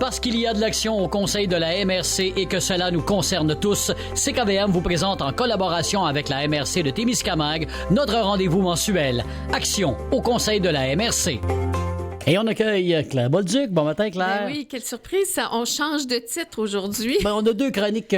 Parce qu'il y a de l'action au Conseil de la MRC et que cela nous concerne tous, CKVM vous présente en collaboration avec la MRC de Témiscamingue notre rendez-vous mensuel. Action au Conseil de la MRC. Et on accueille Claire Bolduc. Bon matin, Claire. Ben oui, quelle surprise. On change de titre aujourd'hui. Ben, on a deux chroniques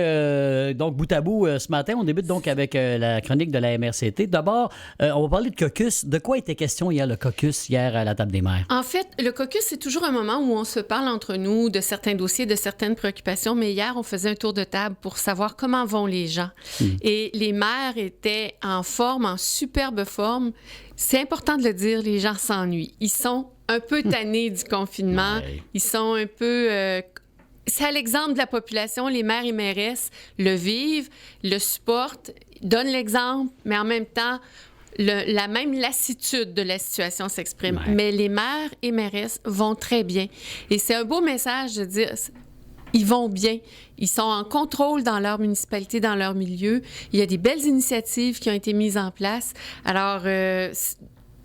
donc bout à bout ce matin. On débute donc avec la chronique de la MRCT. D'abord, on va parler de caucus. De quoi était question hier, le caucus, hier à la table des maires? En fait, le caucus, c'est toujours un moment où on se parle entre nous de certains dossiers, de certaines préoccupations. Mais hier, on faisait un tour de table pour savoir comment vont les gens. Et les maires étaient en forme, en superbe forme. C'est important de le dire, les gens s'ennuient. Ils sont un peu tannés du confinement. Ouais. Ils sont un peu... c'est à l'exemple de la population, les maires et mairesses le vivent, le supportent, donnent l'exemple, mais en même temps, la même lassitude de la situation s'exprime. Ouais. Mais les maires et mairesses vont très bien. Et c'est un beau message de dire... Ils vont bien. Ils sont en contrôle dans leur municipalité, dans leur milieu. Il y a des belles initiatives qui ont été mises en place. Alors,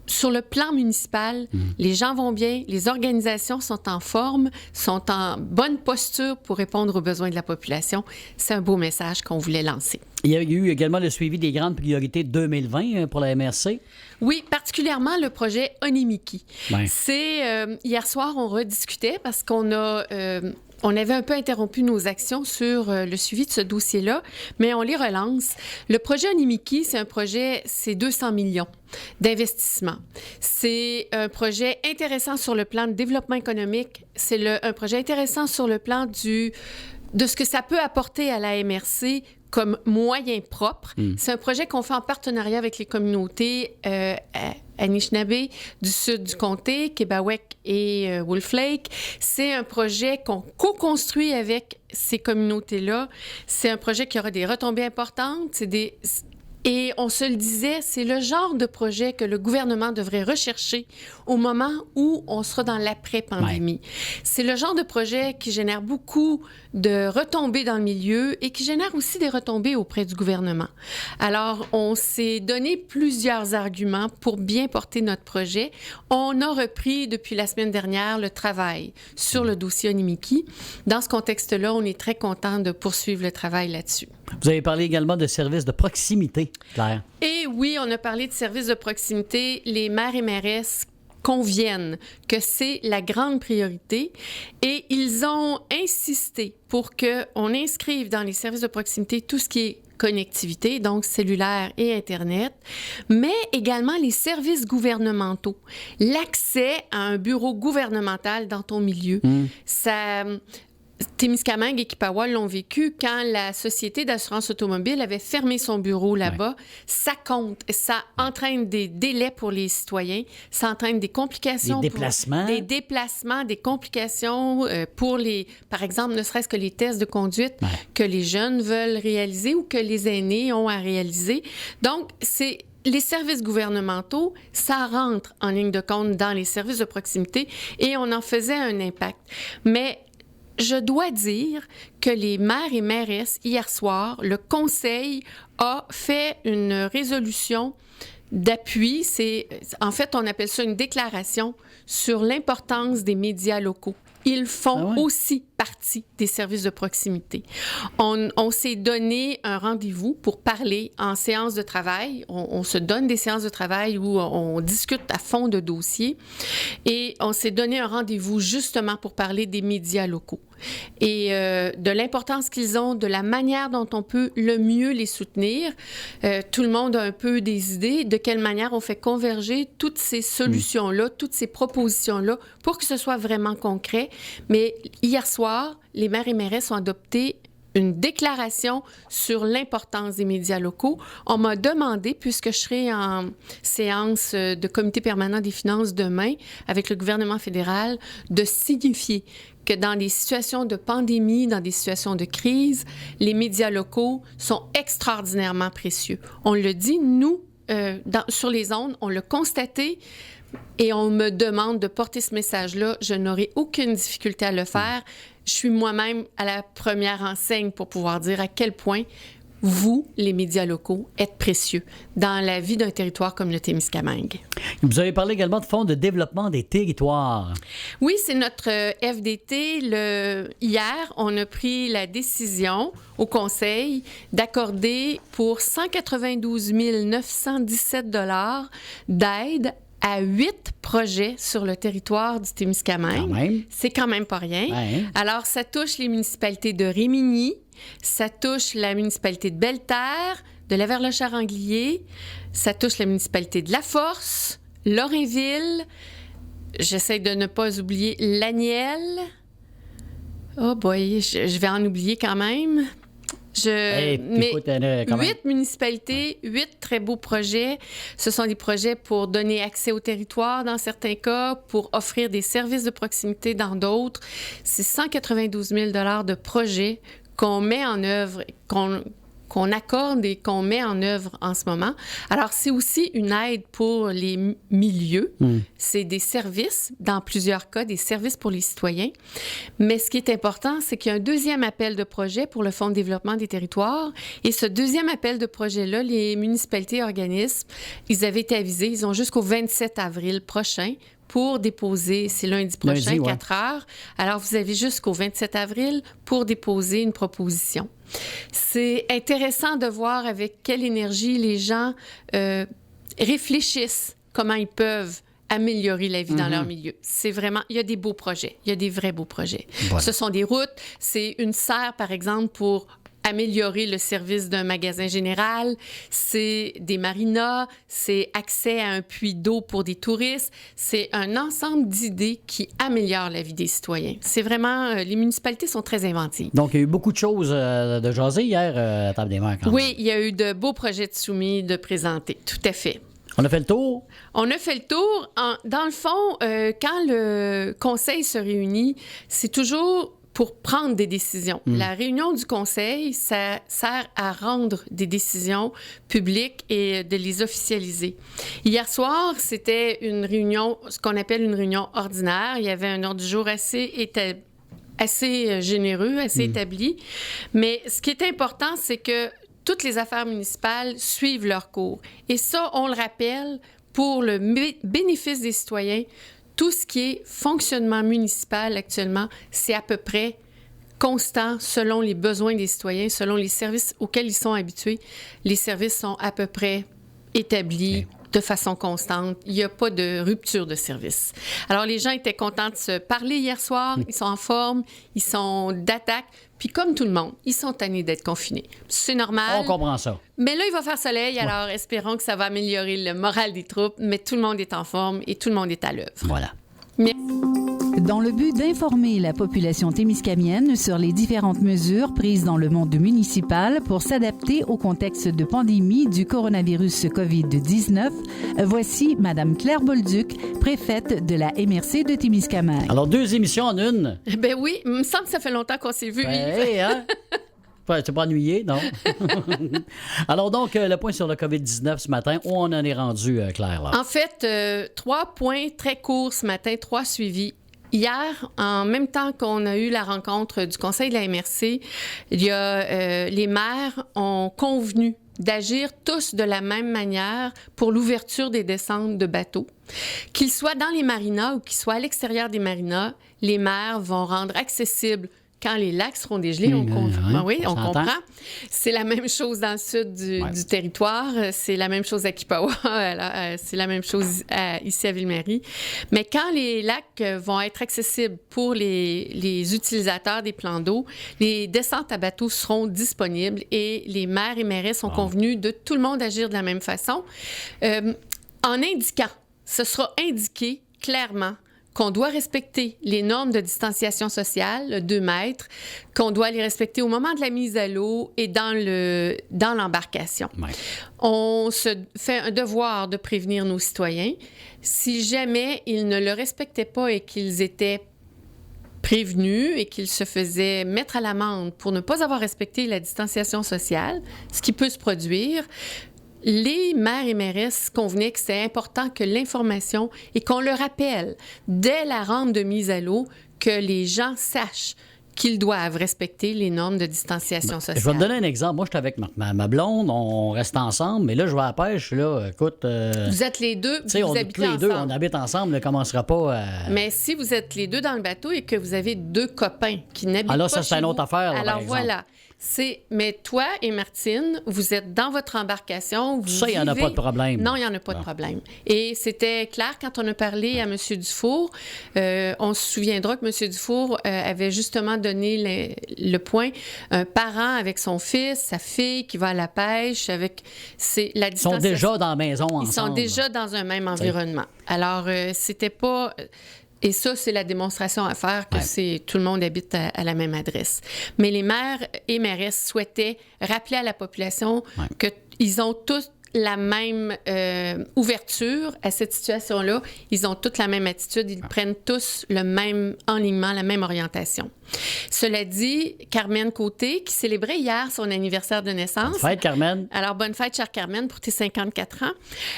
sur le plan municipal, les gens vont bien, les organisations sont en forme, sont en bonne posture pour répondre aux besoins de la population. C'est un beau message qu'on voulait lancer. Il y a eu également le suivi des grandes priorités 2020 pour la MRC. Oui, particulièrement le projet Onimiki. Ouais. C'est hier soir, on rediscutait parce qu'on a... on avait un peu interrompu nos actions sur le suivi de ce dossier-là, mais on les relance. Le projet Onimiki, c'est un projet, c'est 200 millions d'investissement. C'est un projet intéressant sur le plan de développement économique. C'est un projet intéressant sur le plan de ce que ça peut apporter à la MRC comme moyen propre. C'est un projet qu'on fait en partenariat avec les communautés Anishinaabe du sud du comté, Québec et Wolf Lake. C'est un projet qu'on co-construit avec ces communautés-là. C'est un projet qui aura des retombées importantes. Et on se le disait, c'est le genre de projet que le gouvernement devrait rechercher au moment où on sera dans l'après-pandémie. Ouais. C'est le genre de projet qui génère beaucoup de retombées dans le milieu et qui génère aussi des retombées auprès du gouvernement. Alors, on s'est donné plusieurs arguments pour bien porter notre projet. On a repris depuis la semaine dernière le travail sur le dossier Onimiki. Dans ce contexte-là, on est très content de poursuivre le travail là-dessus. Vous avez parlé également de services de proximité, Claire. Et oui, on a parlé de services de proximité. Les maires et mairesses conviennent que c'est la grande priorité et ils ont insisté pour qu'on inscrive dans les services de proximité tout ce qui est connectivité, donc cellulaire et Internet, mais également les services gouvernementaux. L'accès à un bureau gouvernemental dans ton milieu. Ça... Témiscamingue et Kipawa l'ont vécu quand la Société d'assurance automobile avait fermé son bureau là-bas. Ouais. Ça compte. Ça entraîne des délais pour les citoyens. Ça entraîne des complications. Des déplacements. Des déplacements, des complications pour par exemple, ne serait-ce que les tests de conduite que les jeunes veulent réaliser ou que les aînés ont à réaliser. Donc, les services gouvernementaux, ça rentre en ligne de compte dans les services de proximité et on en faisait un impact. Mais je dois dire que les maires et mairesses, hier soir, le Conseil a fait une résolution d'appui. En fait, on appelle ça une déclaration sur l'importance des médias locaux. Ils font aussi partie des services de proximité. On s'est donné un rendez-vous pour parler en séance de travail. On se donne des séances de travail où on discute à fond de dossiers. Et on s'est donné un rendez-vous justement pour parler des médias locaux et de l'importance qu'ils ont, de la manière dont on peut le mieux les soutenir. Tout le monde a un peu des idées de quelle manière on fait converger toutes ces solutions-là, toutes ces propositions-là pour que ce soit vraiment concret. Mais hier soir, les maires et mairesses ont adopté une déclaration sur l'importance des médias locaux. On m'a demandé, puisque je serai en séance de comité permanent des finances demain avec le gouvernement fédéral, de signifier que dans des situations de pandémie, dans des situations de crise, les médias locaux sont extraordinairement précieux. On le dit, nous, sur les ondes, on l'a constaté et on me demande de porter ce message-là. Je n'aurai aucune difficulté à le faire. Je suis moi-même à la première enseigne pour pouvoir dire à quel point vous, les médias locaux, êtes précieux dans la vie d'un territoire comme le Témiscamingue. Vous avez parlé également de Fonds de développement des territoires. Oui, c'est notre FDT. Hier, on a pris la décision au Conseil d'accorder pour 192 917 $ d'aide à 8 projets sur le territoire du Témiscamingue. C'est quand même pas rien. Ouais. Alors, ça touche les municipalités de Rimini, ça touche la municipalité de Belle-Terre, de Laverle-Charanglier, ça touche la municipalité de La Force, Lorrainville, j'essaie de ne pas oublier Laniel. Oh boy, je vais en oublier quand même. Mais 8 municipalités, 8 très beaux projets. Ce sont des projets pour donner accès au territoire dans certains cas, pour offrir des services de proximité dans d'autres. C'est 192 000 $ de projets qu'on met en œuvre, qu'on accorde et qu'on met en œuvre en ce moment. Alors, c'est aussi une aide pour les milieux. C'est des services, dans plusieurs cas, des services pour les citoyens. Mais ce qui est important, c'est qu'il y a un deuxième appel de projet pour le Fonds de développement des territoires. Et ce deuxième appel de projet-là, les municipalités et organismes, ils avaient été avisés, ils ont jusqu'au 27 avril prochain pour déposer, c'est lundi prochain, 4 heures. Alors, vous avez jusqu'au 27 avril pour déposer une proposition. C'est intéressant de voir avec quelle énergie les gens réfléchissent comment ils peuvent améliorer la vie dans leur milieu. C'est vraiment... Il y a des beaux projets. Il y a des vrais beaux projets. Voilà. Ce sont des routes. C'est une serre, par exemple, pour améliorer le service d'un magasin général, c'est des marinas, c'est accès à un puits d'eau pour des touristes, c'est un ensemble d'idées qui améliorent la vie des citoyens. C'est vraiment... les municipalités sont très inventives. Donc, il y a eu beaucoup de choses de jaser hier à Table des maires. Oui, il y a eu de beaux projets de soumis, de présentés, tout à fait. On a fait le tour? On a fait le tour. Dans le fond, quand le conseil se réunit, c'est toujours pour prendre des décisions. La réunion du conseil, ça sert à rendre des décisions publiques et de les officialiser. Hier soir, c'était une réunion, ce qu'on appelle une réunion ordinaire. Il y avait un ordre du jour assez généreux, assez établi. Mais ce qui est important, c'est que toutes les affaires municipales suivent leur cours. Et ça, on le rappelle, pour le bénéfice des citoyens, tout ce qui est fonctionnement municipal actuellement, c'est à peu près constant selon les besoins des citoyens, selon les services auxquels ils sont habitués. Les services sont à peu près établis de façon constante. Il n'y a pas de rupture de service. Alors, les gens étaient contents de se parler hier soir. Ils sont en forme, ils sont d'attaque. Puis comme tout le monde, ils sont tannés d'être confinés. C'est normal. On comprend ça. Mais là, il va faire soleil, alors espérons que ça va améliorer le moral des troupes. Mais tout le monde est en forme et tout le monde est à l'œuvre. Voilà. Dans le but d'informer la population témiscamienne sur les différentes mesures prises dans le monde municipal pour s'adapter au contexte de pandémie du coronavirus COVID-19, voici Mme Claire Bolduc, préfète de la MRC de Témiscamingue. Alors, 2 émissions en une. Ben oui, il me semble que ça fait longtemps qu'on s'est vus. Hein? Tu pas ennuyé, non? Alors donc, le point sur le COVID-19 ce matin, où on en est rendu, Claire? Là? En fait, 3 points très courts ce matin, 3 suivis. Hier, en même temps qu'on a eu la rencontre du Conseil de la MRC, les maires ont convenu d'agir tous de la même manière pour l'ouverture des descentes de bateaux. Qu'ils soient dans les marinas ou qu'ils soient à l'extérieur des marinas, les maires vont rendre accessible quand les lacs seront dégelés, on comprend. C'est la même chose dans le sud du territoire. C'est la même chose à Kipawa. C'est la même chose ici à Ville-Marie. Mais quand les lacs vont être accessibles pour les utilisateurs des plans d'eau, les descentes à bateau seront disponibles et les maires et mairesses sont convenus de tout le monde agir de la même façon. En indiquant, ce sera indiqué clairement qu'on doit respecter les normes de distanciation sociale, 2 mètres, qu'on doit les respecter au moment de la mise à l'eau et dans l'embarcation. Ouais. On se fait un devoir de prévenir nos citoyens. Si jamais ils ne le respectaient pas et qu'ils étaient prévenus et qu'ils se faisaient mettre à l'amende pour ne pas avoir respecté la distanciation sociale, ce qui peut se produire, les maires et mairesses convenaient que c'est important que l'information et qu'on le rappelle dès la rampe de mise à l'eau que les gens sachent qu'ils doivent respecter les normes de distanciation sociale. Je vais te donner un exemple. Moi, je suis avec ma blonde, on reste ensemble, mais là, je vais à la pêche, là, écoute... vous êtes les deux, vous habitez ensemble. Deux, on habite ensemble, ne commencera pas à... Mais si vous êtes les deux dans le bateau et que vous avez deux copains qui n'habitent pas là, chez ça, c'est une autre affaire, là, alors par exemple. voilà. Mais toi et Martine, vous êtes dans votre embarcation. Ça, il n'y en a pas de problème. Non, il n'y en a pas de problème. Et c'était clair quand on a parlé à M. Dufour. On se souviendra que M. Dufour avait justement donné le point. Un parent avec son fils, sa fille qui va à la pêche, Ils sont déjà dans la maison ensemble. Ils sont déjà dans un même environnement. Alors, c'était pas... Et ça, c'est la démonstration à faire que tout le monde habite à la même adresse. Mais les maires et mairesses souhaitaient rappeler à la population qu'ils ont tous la même ouverture à cette situation-là. Ils ont tous la même attitude. Ils prennent tous le même enlignement, la même orientation. Cela dit, Carmen Côté, qui célébrait hier son anniversaire de naissance... Bonne fête, Carmen! Alors, bonne fête, chère Carmen, pour tes 54 ans.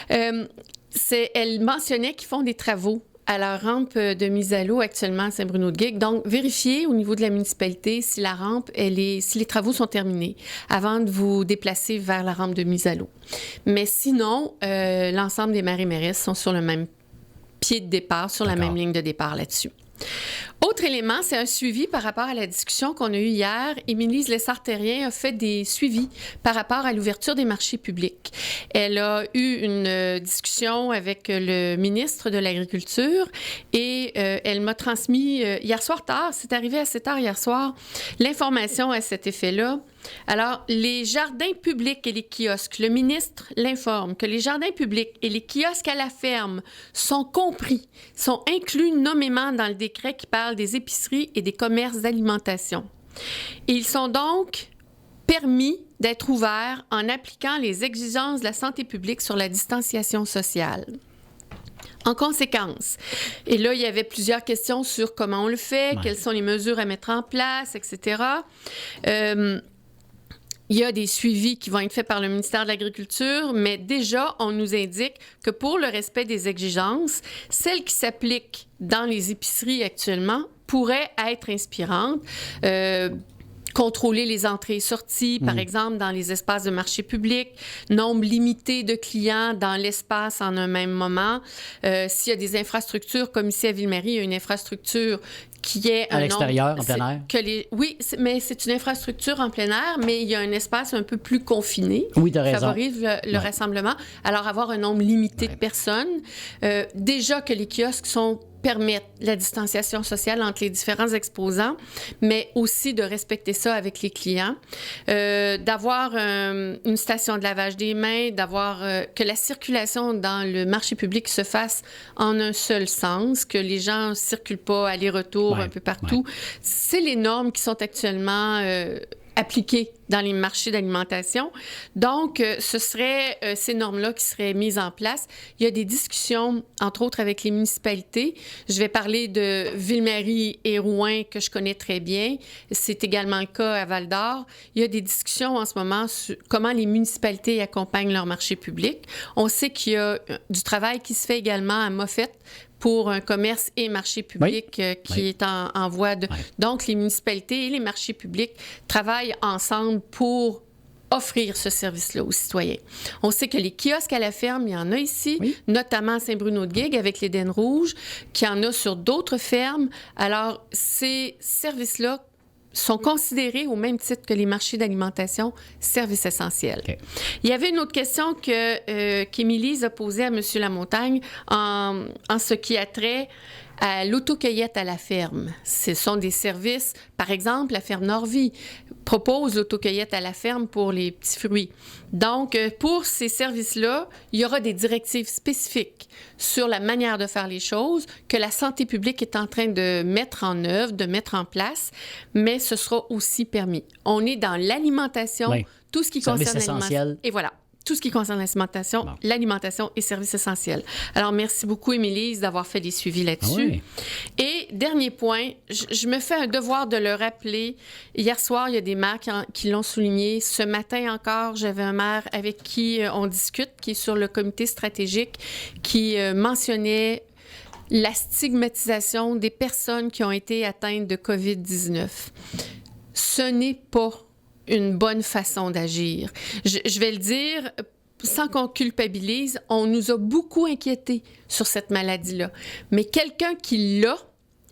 Elle mentionnait qu'ils font des travaux à la rampe de mise à l'eau actuellement à Saint-Bruno-de-Guigue. Donc, vérifiez au niveau de la municipalité si la rampe, si les travaux sont terminés avant de vous déplacer vers la rampe de mise à l'eau. Mais sinon, l'ensemble des maires et mairesses sont sur le même pied de départ, sur la même ligne de départ là-dessus. Autre élément, c'est un suivi par rapport à la discussion qu'on a eue hier. Émilie Lessard-Terrien a fait des suivis par rapport à l'ouverture des marchés publics. Elle a eu une discussion avec le ministre de l'Agriculture et elle m'a transmis hier soir tard, c'est arrivé à 7 heures hier soir, l'information à cet effet-là. Alors, les jardins publics et les kiosques, le ministre l'informe que les jardins publics et les kiosques à la ferme sont compris, sont inclus nommément dans le décret qui parle des épiceries et des commerces d'alimentation. Ils sont donc permis d'être ouverts en appliquant les exigences de la santé publique sur la distanciation sociale. En conséquence, et là, il y avait plusieurs questions sur comment on le fait, quelles sont les mesures à mettre en place, etc. Il y a des suivis qui vont être faits par le ministère de l'Agriculture, mais déjà, on nous indique que pour le respect des exigences, celles qui s'appliquent dans les épiceries actuellement pourraient être inspirantes. Contrôler les entrées et sorties, par exemple, dans les espaces de marché public, nombre limité de clients dans l'espace en un même moment. S'il y a des infrastructures, comme ici à Ville-Marie, il y a une infrastructure qui est à l'extérieur, en plein air? Oui, mais c'est une infrastructure en plein air, mais il y a un espace un peu plus confiné. Oui, tu as raison. Ça favorise le rassemblement. Alors, avoir un nombre limité de personnes. Déjà que les kiosques permettent la distanciation sociale entre les différents exposants, mais aussi de respecter ça avec les clients, d'avoir une station de lavage des mains, d'avoir que la circulation dans le marché public se fasse en un seul sens, que les gens ne circulent pas aller-retour un peu partout. C'est les normes qui sont actuellement appliquées dans les marchés d'alimentation. Donc, ce serait ces normes-là qui seraient mises en place. Il y a des discussions, entre autres, avec les municipalités. Je vais parler de Ville-Marie et Rouen, que je connais très bien. C'est également le cas à Val-d'Or. Il y a des discussions en ce moment sur comment les municipalités accompagnent leur marché public. On sait qu'il y a du travail qui se fait également à Moffett pour un commerce et marché public qui est en voie de... Donc, les municipalités et les marchés publics travaillent ensemble pour offrir ce service-là aux citoyens. On sait que les kiosques à la ferme, il y en a ici, notamment à Saint-Bruno-de-Guigue avec l'Éden Rouge, qu'il y en a sur d'autres fermes. Alors, ces services-là sont considérés au même titre que les marchés d'alimentation, services essentiels. Okay. Il y avait une autre question qu'Émilie a posée à M. Lamontagne en ce qui a trait à l'autocueillette à la ferme. Ce sont des services, par exemple, la ferme Nord-Vie propose l'autocueillette à la ferme pour les petits fruits. Donc, pour ces services-là, il y aura des directives spécifiques sur la manière de faire les choses que la santé publique est en train de mettre en œuvre, de mettre en place, mais ce sera aussi permis. On est dans l'alimentation, tout ce qui concerne l'alimentation. Et voilà. Tout ce qui concerne l'alimentation et services essentiels. Alors, merci beaucoup, Émilie, d'avoir fait des suivis là-dessus. Et dernier point, je me fais un devoir de le rappeler. Hier soir, il y a des maires qui l'ont souligné. Ce matin encore, j'avais un maire avec qui on discute, qui est sur le comité stratégique, qui mentionnait la stigmatisation des personnes qui ont été atteintes de COVID-19. Ce n'est pas une bonne façon d'agir. Je vais le dire sans qu'on culpabilise, on nous a beaucoup inquiétés sur cette maladie-là. Mais quelqu'un qui l'a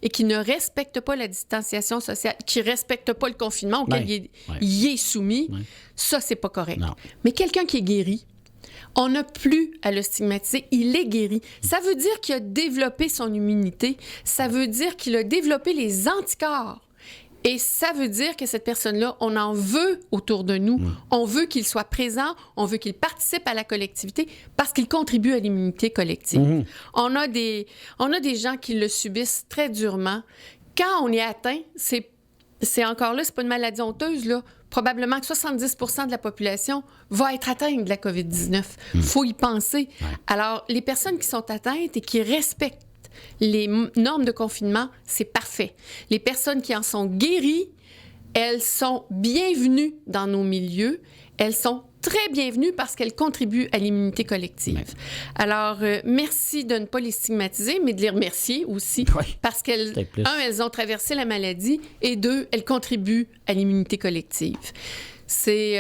et qui ne respecte pas la distanciation sociale, qui ne respecte pas le confinement auquel il est soumis, ça, c'est pas correct. Non. Mais quelqu'un qui est guéri, on n'a plus à le stigmatiser. Il est guéri. Ça veut dire qu'il a développé son immunité. Ça veut dire qu'il a développé les anticorps. Et ça veut dire que cette personne-là, on en veut autour de nous. On veut qu'il soit présent, on veut qu'il participe à la collectivité parce qu'il contribue à l'immunité collective. On a des gens qui le subissent très durement. Quand on est atteint, c'est encore là, c'est pas une maladie honteuse, là. Probablement que 70% de la population va être atteinte de la COVID-19. Il faut y penser. Alors, les personnes qui sont atteintes et qui respectent les normes de confinement, c'est parfait. Les personnes qui en sont guéries, elles sont bienvenues dans nos milieux. Elles sont très bienvenues parce qu'elles contribuent à l'immunité collective. Alors, merci de ne pas les stigmatiser, mais de les remercier aussi parce qu'elles, elles ont traversé la maladie et deux, elles contribuent à l'immunité collective. C'est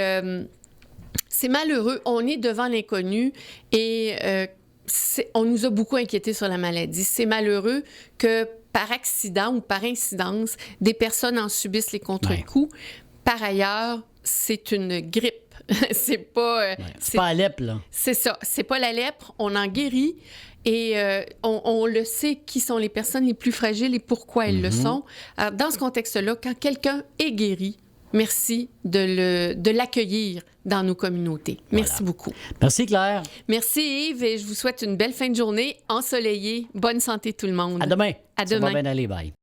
malheureux. On est devant l'inconnu et on nous a beaucoup inquiétés sur la maladie. C'est malheureux que par accident ou par incidence, des personnes en subissent les contre-coups. Par ailleurs, c'est une grippe. C'est pas la lèpre, là. C'est ça. C'est pas la lèpre. On en guérit et on le sait qui sont les personnes les plus fragiles et pourquoi elles le sont. Alors, dans ce contexte-là, quand quelqu'un est guéri, merci de l'accueillir dans nos communautés. Merci beaucoup. Merci, Claire. Merci, Yves, et je vous souhaite une belle fin de journée ensoleillée. Bonne santé, tout le monde. À demain. À demain. Ça va bien aller, bye.